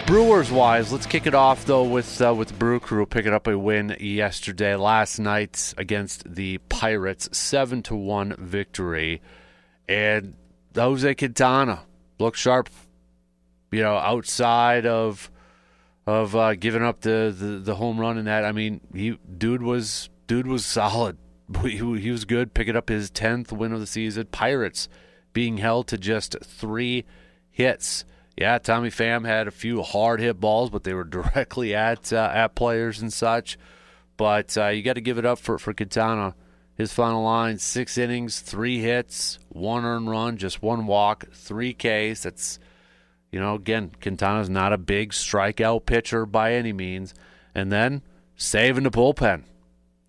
Brewers-wise, let's kick it off, though, with the Brew Crew picking up a win last night against the Pirates, 7-1 victory. And Jose Quintana looked sharp, outside of giving up the home run in that. I mean, dude was solid. He was good, picking up his 10th win of the season. Pirates being held to just 3 hits. Yeah, Tommy Pham had a few hard hit balls, but they were directly at players and such. But you got to give it up for Quintana. His final line: 6 innings, 3 hits, 1 earned run, just 1 walk, 3 Ks. That's, again, Quintana's not a big strikeout pitcher by any means. And then saving the bullpen.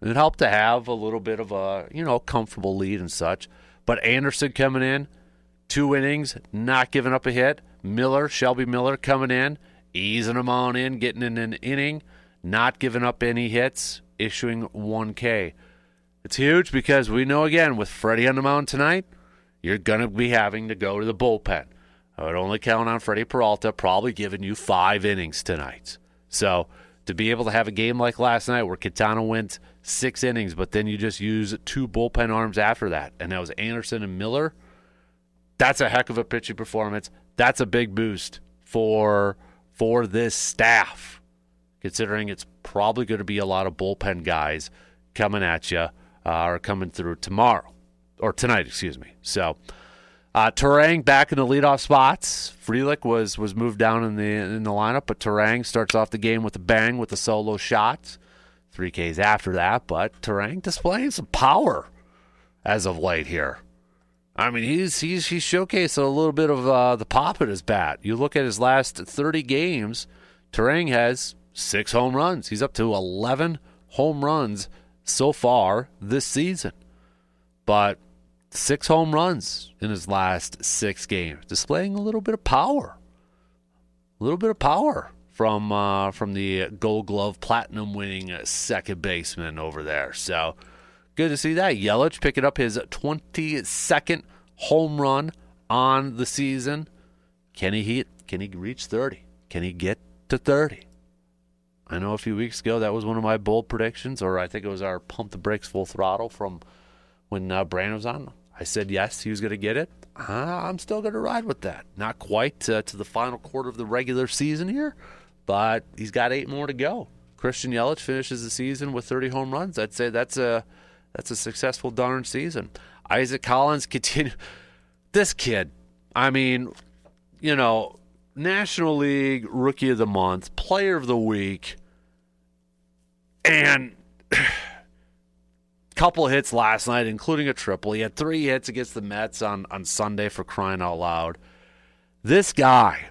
It helped to have a little bit of a comfortable lead and such. But Anderson coming in, 2 innings, not giving up a hit. Shelby Miller coming in, easing them on in, getting in an inning, not giving up any hits, issuing 1 K. It's huge because we know, again, with Freddie on the mound tonight, you're going to be having to go to the bullpen. I would only count on Freddie Peralta probably giving you 5 innings tonight. So to be able to have a game like last night where Quintana went 6 innings, but then you just use 2 bullpen arms after that, and that was Anderson and Miller, that's a heck of a pitching performance. That's a big boost for this staff, considering it's probably going to be a lot of bullpen guys coming at you or coming through tonight. So Turang back in the leadoff spots. Frelick was moved down in the lineup, but Turang starts off the game with a bang with a solo shot. 3 Ks after that, but Turang displaying some power as of late here. I mean, he's showcased a little bit of the pop at his bat. You look at his last 30 games, Turang has 6 home runs. He's up to 11 home runs so far this season. But 6 home runs in his last 6 games, displaying a little bit of power. A little bit of power from the Gold Glove Platinum winning second baseman over there. So good to see that. Yelich picking up his 22nd home run on the season. Can he reach 30? Can he get to 30? I know a few weeks ago that was one of my bold predictions, or I think it was our Pump the Brakes Full Throttle from when Brandon was on. I said yes, he was going to get it. I'm still going to ride with that. Not quite to the final quarter of the regular season here, but he's got 8 more to go. Christian Yelich finishes the season with 30 home runs. I'd say that's a successful darn season. Isaac Collins continue. This kid, I mean, National League Rookie of the Month, Player of the Week, and couple hits last night, including a triple. He had 3 hits against the Mets on Sunday, for crying out loud. This guy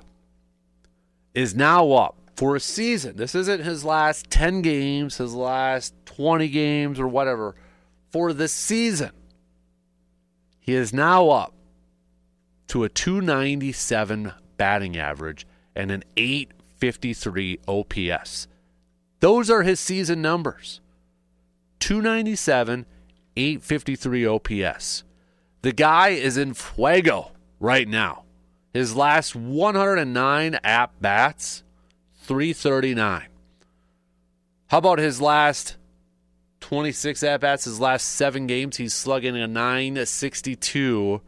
is now up for a season. This isn't his last 10 games, his last 20 games, or whatever. For this season, he is now up to a 297 batting average and an 853 OPS. Those are his season numbers. 297, 853 OPS. The guy is in fuego right now. His last 109 at-bats, 339. How about his last 26 at-bats, his last 7 games? He's slugging a 962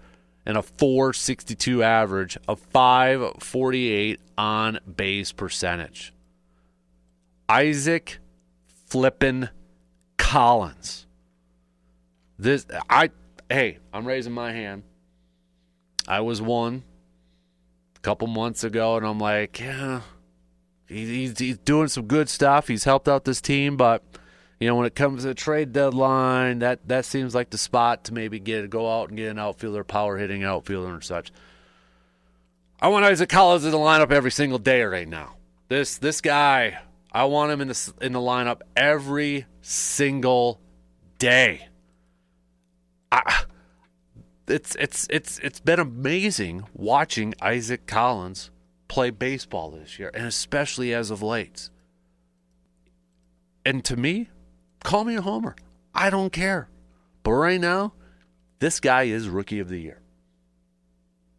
and a 462 average, a 548 on-base percentage. Isaac flippin' Collins. I'm raising my hand. I was one a couple months ago, and I'm like, yeah, he's doing some good stuff. He's helped out this team, but when it comes to the trade deadline, that seems like the spot to maybe go out and get an outfielder, power hitting outfielder and such. I want Isaac Collins in the lineup every single day right now. This guy, I want him in the lineup every single day. It's been amazing watching Isaac Collins play baseball this year, and especially as of late. And to me, call me a homer. I don't care. But right now, this guy is Rookie of the Year.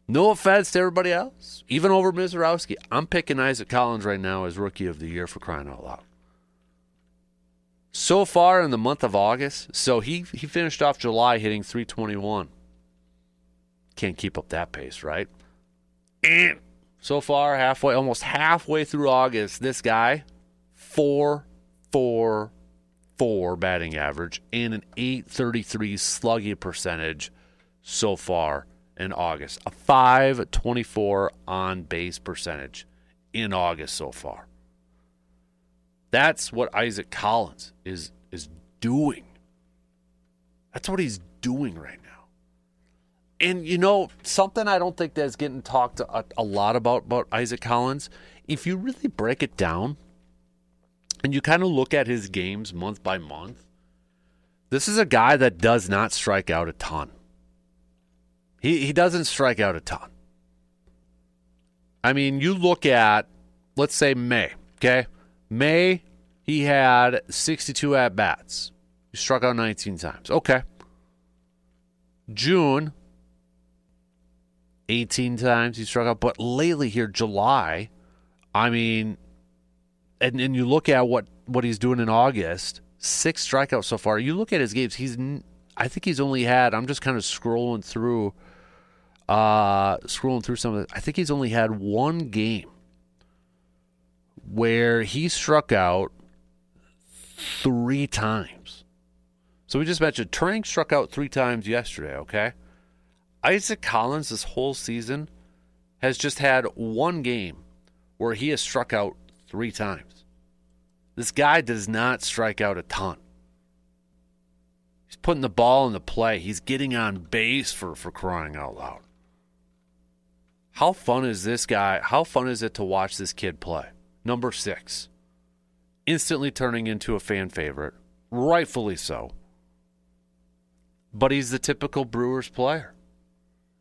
No offense to everybody else, even over Mizorowski. I'm picking Isaac Collins right now as Rookie of the Year, for crying out loud. So far in the month of August, so he finished off July hitting .321. Can't keep up that pace, right? And so far, almost halfway through August, this guy, 4.44 batting average and an .833 slugging percentage so far in August. A .524 on base percentage in August so far. That's what Isaac Collins is doing. That's what he's doing right now. And, something I don't think that's getting talked a lot about Isaac Collins, if you really break it down and you kind of look at his games month by month, this is a guy that does not strike out a ton. He doesn't strike out a ton. I mean, you look at, let's say, May, okay? May, he had 62 at-bats. He struck out 19 times. Okay. June, 18 times he struck out. But lately here, July, I mean, and you look at what he's doing in August, 6 strikeouts so far. You look at his games, I think he's only had, I'm just kind of scrolling through some of it. I think he's only had one game where he struck out 3 times. So we just mentioned Trank struck out 3 times yesterday, okay? Isaac Collins this whole season has just had one game where he has struck out 3 times. This guy does not strike out a ton. He's putting the ball in the play. He's getting on base for crying out loud. How fun is this guy? How fun is it to watch this kid play? Number 6. Instantly turning into a fan favorite. Rightfully so. But he's the typical Brewers player.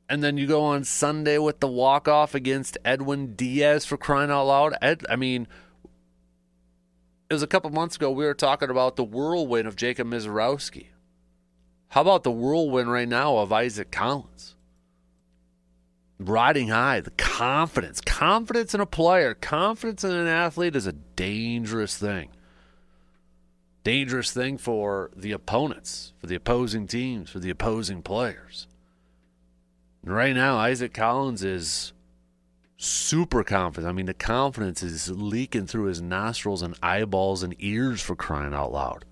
And then you go on Sunday with the walk-off against Edwin Diaz, for crying out loud. It was a couple months ago we were talking about the whirlwind of Jacob Mizorowski. How about the whirlwind right now of Isaac Collins? Riding high, the confidence. Confidence in a player, confidence in an athlete is a dangerous thing. Dangerous thing for the opponents, for the opposing teams, for the opposing players. And right now, Isaac Collins is super confident. I mean, the confidence is leaking through his nostrils and eyeballs and ears, for crying out loud.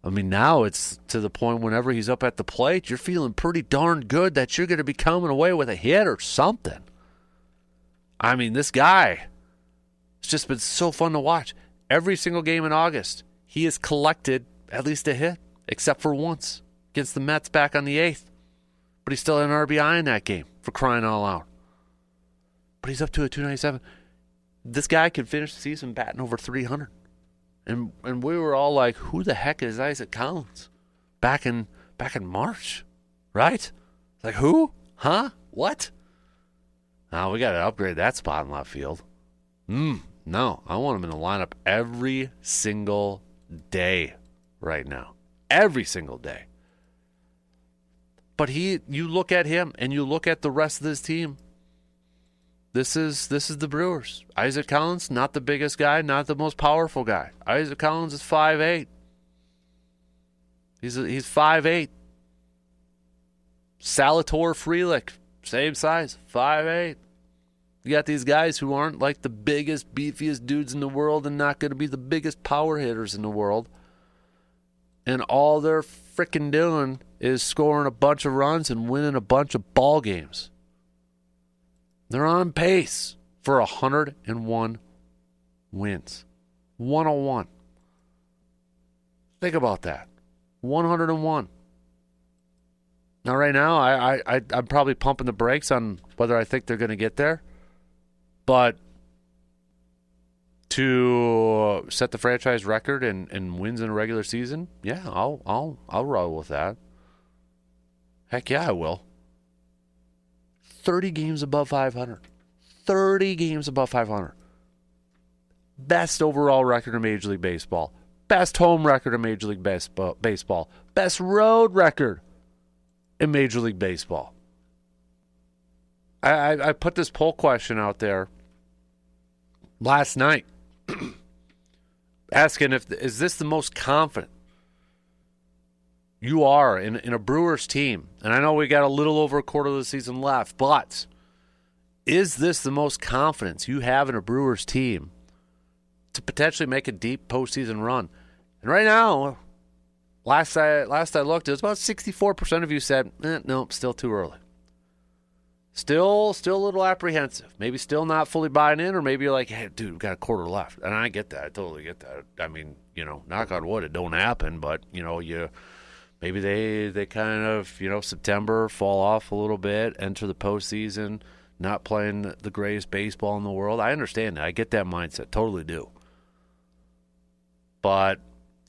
I mean, now it's to the point whenever he's up at the plate, you're feeling pretty darn good that you're going to be coming away with a hit or something. I mean, this guy, it's just been so fun to watch. Every single game in August, he has collected at least a hit, except for once against the Mets back on the 8th. But he's still an RBI in that game, for crying out loud. But he's up to a 297. This guy could finish the season batting over 300. And we were all like, who the heck is Isaac Collins? Back in March, right? Like, who? Huh? What? Now we got to upgrade that spot in left field. No, I want him in the lineup every single day right now. Every single day. But you look at him and you look at the rest of this team. This is the Brewers. Isaac Collins, not the biggest guy, not the most powerful guy. Isaac Collins is 5'8". He's 5'8". Salvatore Frelick, same size, 5'8". You got these guys who aren't like the biggest, beefiest dudes in the world and not going to be the biggest power hitters in the world. And all they're freaking doing is scoring a bunch of runs and winning a bunch of ball games. They're on pace for 101 wins. 101. Think about that. 101. Now, right now, I'm probably pumping the brakes on whether I think they're going to get there. But to set the franchise record and wins in a regular season, yeah, I'll roll with that. Heck yeah, I will. 30 games above 500. 30 games above 500. Best overall record in Major League Baseball. Best home record in Major League Baseball. Best road record in Major League Baseball. I put this poll question out there last night asking is this the most confident you are in a Brewers team? And I know we got a little over a quarter of the season left, but is this the most confidence you have in a Brewers team to potentially make a deep postseason run? And right now, last I looked, it was about 64% of you said, no, still too early. Still a little apprehensive. Maybe still not fully buying in, or maybe you're like, hey, dude, we've got a quarter left. And I get that. I totally get that. I mean, knock on wood, it don't happen, but, maybe they kind of, September fall off a little bit, enter the postseason, not playing the greatest baseball in the world. I understand that. I get that mindset. Totally do. But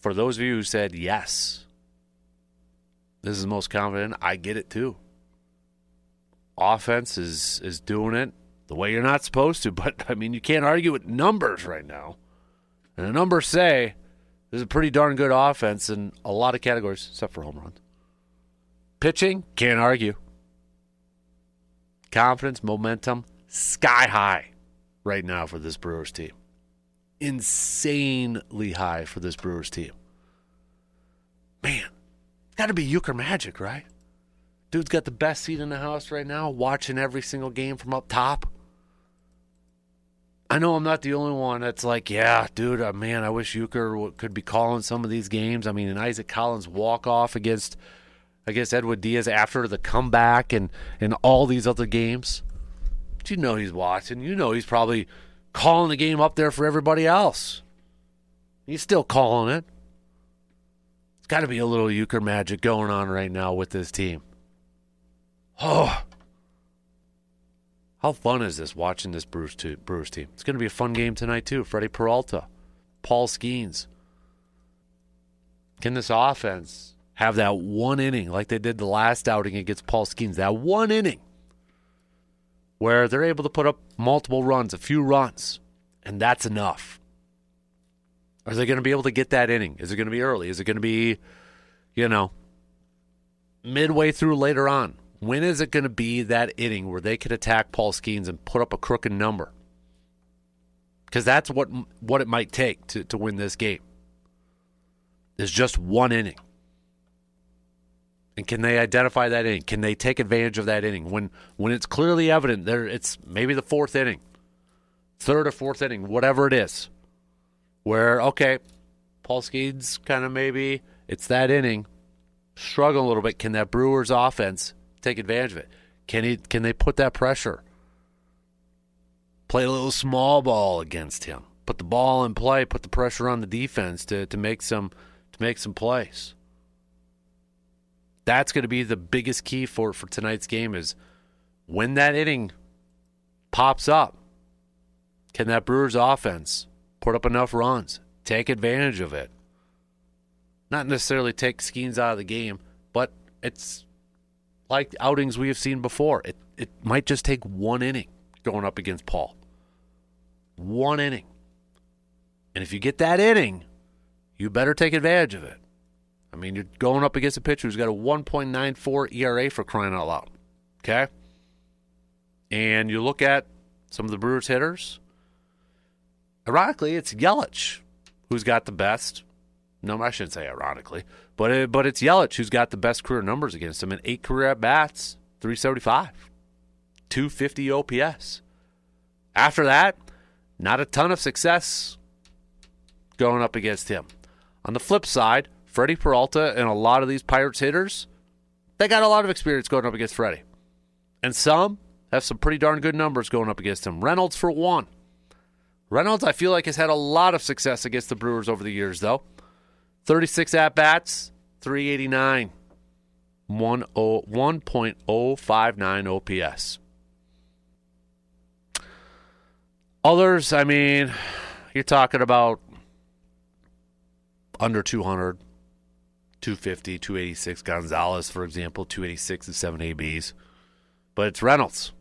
for those of you who said, yes, this is the most confident, I get it too. Offense is doing it the way you're not supposed to. But, I mean, you can't argue with numbers right now. And the numbers say there's a pretty darn good offense in a lot of categories, except for home runs. Pitching, can't argue. Confidence, momentum, sky high right now for this Brewers team. Insanely high for this Brewers team. Man, it's got to be Uecker Magic, right? Dude's got the best seat in the house right now, watching every single game from up top. I know I'm not the only one that's like, yeah, dude, man, I wish Uecker could be calling some of these games. I mean, an Isaac Collins walk-off against Edwin Diaz after the comeback and all these other games. But he's watching. He's probably calling the game up there for everybody else. He's still calling it. It's got to be a little Uecker magic going on right now with this team. Oh, how fun is this watching this Brewers team? It's going to be a fun game tonight too. Freddie Peralta, Paul Skeens. Can this offense have that one inning like they did the last outing against Paul Skeens? That one inning where they're able to put up multiple runs, a few runs, and that's enough. Are they going to be able to get that inning? Is it going to be early? Is it going to be, midway through later on? When is it going to be that inning where they could attack Paul Skeens and put up a crooked number? Because that's what it might take to win this game. Is just one inning. And can they identify that inning? Can they take advantage of that inning? When it's clearly evident, it's maybe the fourth inning, third or fourth inning, whatever it is, where, okay, Paul Skeens kind of maybe, it's that inning, struggling a little bit. Can that Brewers offense take advantage of it? Can they put that pressure? Play a little small ball against him. Put the ball in play, put the pressure on the defense to make some plays. That's going to be the biggest key for tonight's game is when that inning pops up, can that Brewers offense put up enough runs, take advantage of it? Not necessarily take Skeens out of the game, but it's like outings we have seen before. It might just take one inning going up against Paul. One inning. And if you get that inning, you better take advantage of it. I mean, you're going up against a pitcher who's got a 1.94 ERA for crying out loud. Okay? And you look at some of the Brewers hitters. Ironically, it's Yelich who's got the best. No, I shouldn't say ironically. But it's Yelich who's got the best career numbers against him in 8 career at-bats, 375, 250 OPS. After that, not a ton of success going up against him. On the flip side, Freddie Peralta and a lot of these Pirates hitters, they got a lot of experience going up against Freddie. And some have some pretty darn good numbers going up against him. Reynolds, for one. Reynolds, I feel like, has had a lot of success against the Brewers over the years, though. 36 at-bats, 389, 1.059 OPS. Others, I mean, you're talking about under 200, 250, 286. Gonzalez, for example, 286 and 7 ABs. But it's Reynolds.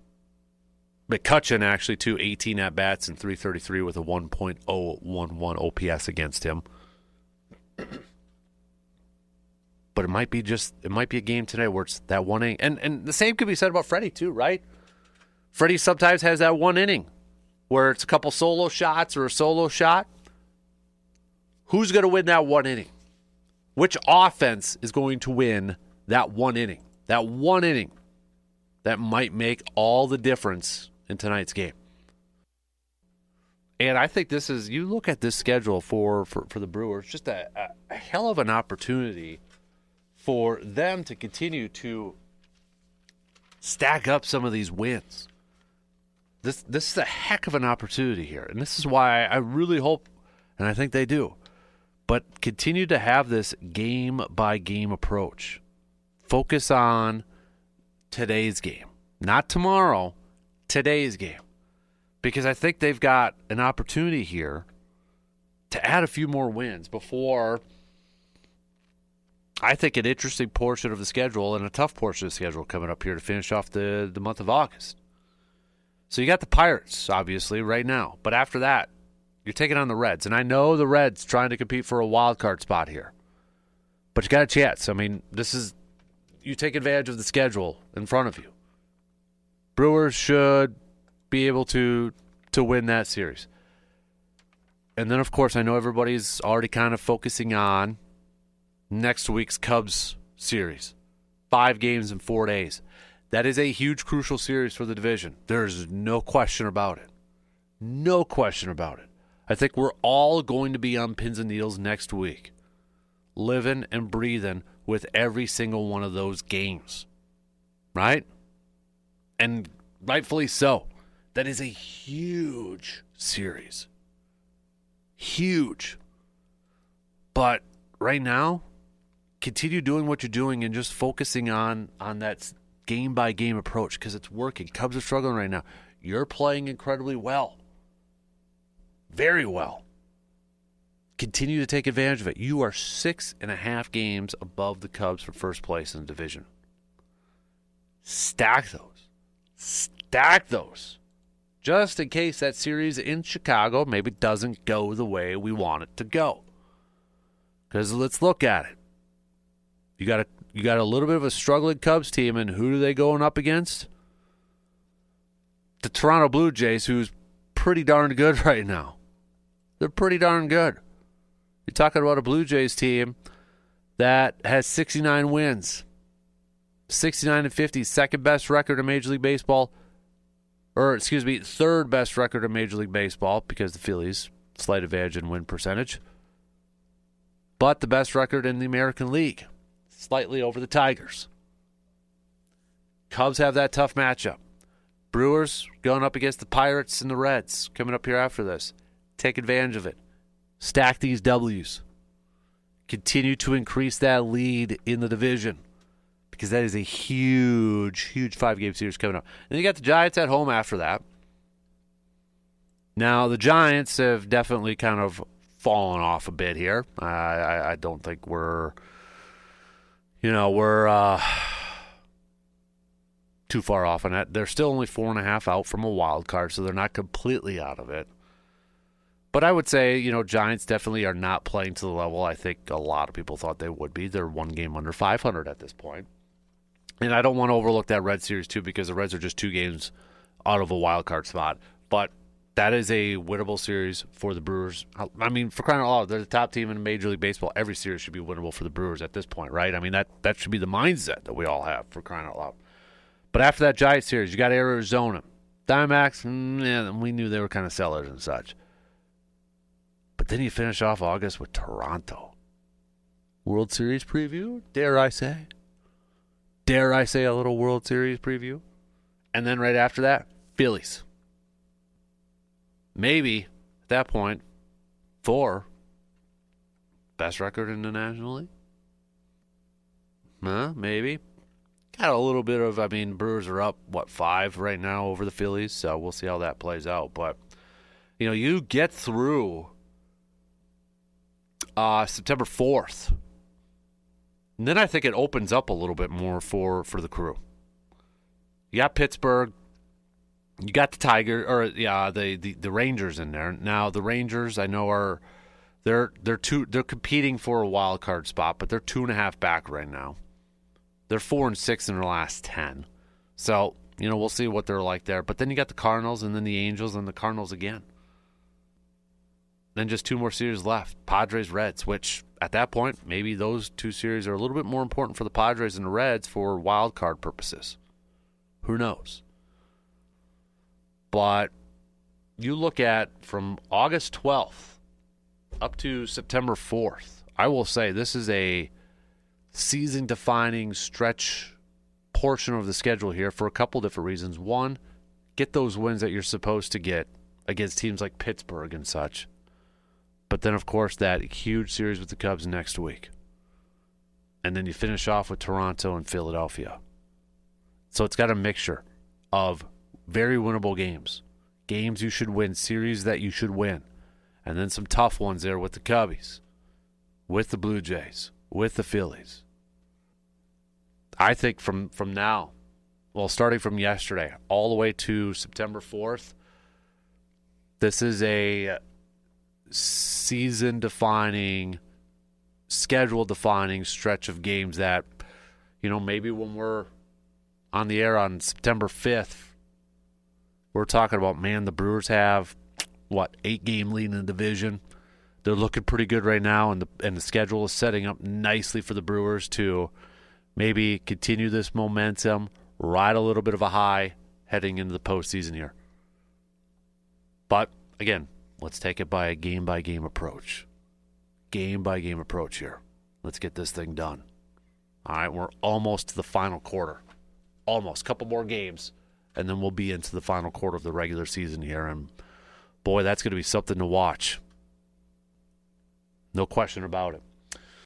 McCutchen, actually, 18 at-bats and 333 with a 1.011 OPS against him. But it might be a game today where it's that one inning. And the same could be said about Freddie, too, right? Freddie sometimes has that one inning where it's a couple solo shots or a solo shot. Who's going to win that one inning? Which offense is going to win that one inning? That one inning that might make all the difference in tonight's game. And I think this is, you look at this schedule for the Brewers, just a hell of an opportunity for them to continue to stack up some of these wins. This is a heck of an opportunity here. And this is why I really hope, and I think they do, but continue to have this game-by-game approach. Focus on today's game. Not tomorrow, today's game. Because I think they've got an opportunity here to add a few more wins before, I think, an interesting portion of the schedule and a tough portion of the schedule coming up here to finish off the month of August. So you got the Pirates, obviously, right now. But after that, you're taking on the Reds. And I know the Reds trying to compete for a wild card spot here. But you got a chance. I mean, you take advantage of the schedule in front of you. Brewers should be able to win that series. And then, of course, I know everybody's already kind of focusing on next week's Cubs series. 5 games in 4 days. That is a huge, crucial series for the division. There's no question about it. No question about it. I think we're all going to be on pins and needles next week, living and breathing with every single one of those games. Right? And rightfully so. That is a huge series. Huge. But right now, continue doing what you're doing and just focusing on that game-by-game approach because it's working. Cubs are struggling right now. You're playing incredibly well. Very well. Continue to take advantage of it. You are 6.5 games above the Cubs for first place in the division. Stack those. Stack those. Just in case that series in Chicago maybe doesn't go the way we want it to go. Because let's look at it. You got a little bit of a struggling Cubs team, and who are they going up against? The Toronto Blue Jays, who's pretty darn good right now. They're pretty darn good. You're talking about a Blue Jays team that has 69 wins. 69-50, second best record in Major League Baseball. Third best record in Major League Baseball because the Phillies, slight advantage in win percentage. But the best record in the American League, slightly over the Tigers. Cubs have that tough matchup. Brewers going up against the Pirates and the Reds coming up here after this. Take advantage of it. Stack these W's. Continue to increase that lead in the division. Because that is a huge, huge 5-game series coming up. And you got the Giants at home after that. Now, the Giants have definitely kind of fallen off a bit here. I don't think we're too far off on that. They're still only 4.5 out from a wild card, so they're not completely out of it. But I would say, Giants definitely are not playing to the level I think a lot of people thought they would be. They're 1 game under 500 at this point. And I don't want to overlook that Red series, too, because the Reds are just 2 games out of a wild card spot. But that is a winnable series for the Brewers. I mean, for crying out loud, they're the top team in Major League Baseball. Every series should be winnable for the Brewers at this point, right? I mean, that should be the mindset that we all have, for crying out loud. But after that Giants series, you got Arizona. Diamondbacks, we knew they were kind of sellers and such. But then you finish off August with Toronto. World Series preview, dare I say? Dare I say a little World Series preview? And then right after that, Phillies. Maybe, at that point, 4. Best record in the National League? Maybe. Got a little bit of, Brewers are up, 5 right now over the Phillies, so we'll see how that plays out. But, you get through September 4th. And then I think it opens up a little bit more for the Crew. You got Pittsburgh. You got the Rangers in there. Now the Rangers I know they're competing for a wild card spot, but they're 2.5 back right now. They're 4-6 in their last 10. So we'll see what they're like there. But then you got the Cardinals and then the Angels and the Cardinals again. Then just 2 more series left. Padres, Reds, which at that point, maybe those 2 series are a little bit more important for the Padres and the Reds for wild card purposes. Who knows? But you look at from August 12th up to September 4th, I will say this is a season-defining stretch portion of the schedule here for a couple different reasons. One, get those wins that you're supposed to get against teams like Pittsburgh and such. But then, of course, that huge series with the Cubs next week. And then you finish off with Toronto and Philadelphia. So it's got a mixture of very winnable games. Games you should win, series that you should win. And then some tough ones there with the Cubbies, with the Blue Jays, with the Phillies. I think from now, starting from yesterday, all the way to September 4th, this is a season-defining, schedule-defining stretch of games that, maybe when we're on the air on September 5th, we're talking about, man, the Brewers have, 8-game lead in the division. They're looking pretty good right now, and the schedule is setting up nicely for the Brewers to maybe continue this momentum, ride a little bit of a high heading into the postseason here. But, again, let's take it by a game-by-game approach. Game-by-game approach here. Let's get this thing done. All right, we're almost to the final quarter. Almost. Couple more games, and then we'll be into the final quarter of the regular season here. And, boy, that's going to be something to watch. No question about it.